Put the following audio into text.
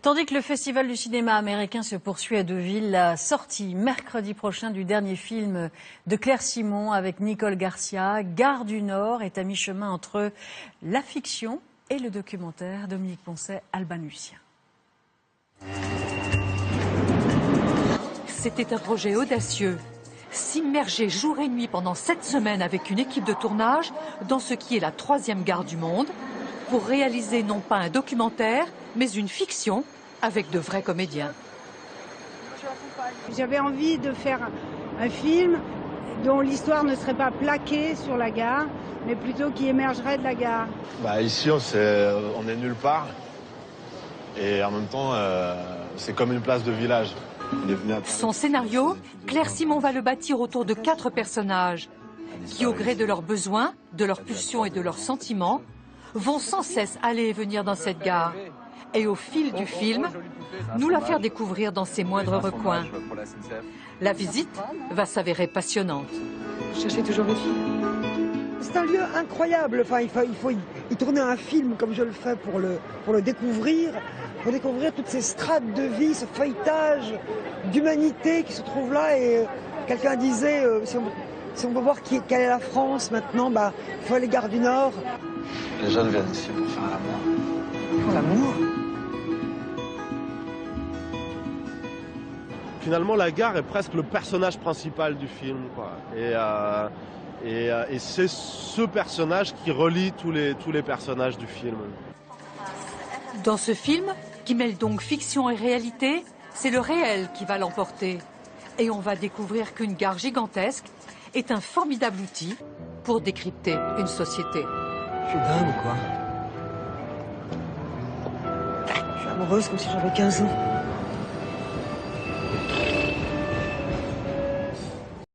Tandis que le Festival du cinéma américain se poursuit à Deauville, la sortie mercredi prochain du dernier film de Claire Simon avec Nicole Garcia, Gare du Nord, est à mi-chemin entre la fiction et le documentaire. Dominique Poncet, Alban Lucien. C'était un projet audacieux. S'immerger jour et nuit pendant 7 semaines avec une équipe de tournage dans ce qui est la 3e gare du monde pour réaliser non pas un documentaire, mais une fiction avec de vrais comédiens. J'avais envie de faire un film dont l'histoire ne serait pas plaquée sur la gare, mais plutôt qui émergerait de la gare. Ici, on est nulle part. Et en même temps, c'est comme une place de village. Son scénario, Claire Simon va le bâtir autour de 4 personnages qui, au gré de leurs besoins, de leurs pulsions et de leurs sentiments, vont sans cesse aller et venir dans cette gare. Et au fil du film, nous la faire découvrir dans ses moindres recoins. La visite va s'avérer passionnante. Vous cherchez toujours votre fille? C'est un lieu incroyable. Enfin, il faut y tourner un film comme je le fais pour le découvrir. Pour découvrir toutes ces strates de vie, ce feuilletage d'humanité qui se trouve là. Et quelqu'un disait, si on veut voir quelle est la France maintenant, il faut aller Gare du Nord. Les jeunes viennent ici pour faire l'amour. Pour l'amour? Finalement, la gare est presque le personnage principal du film, quoi. Et c'est ce personnage qui relie tous les personnages du film. Dans ce film, qui mêle donc fiction et réalité, c'est le réel qui va l'emporter. Et on va découvrir qu'une gare gigantesque est un formidable outil pour décrypter une société. Je suis dingue ou quoi? Je suis amoureuse comme si j'avais 15 ans.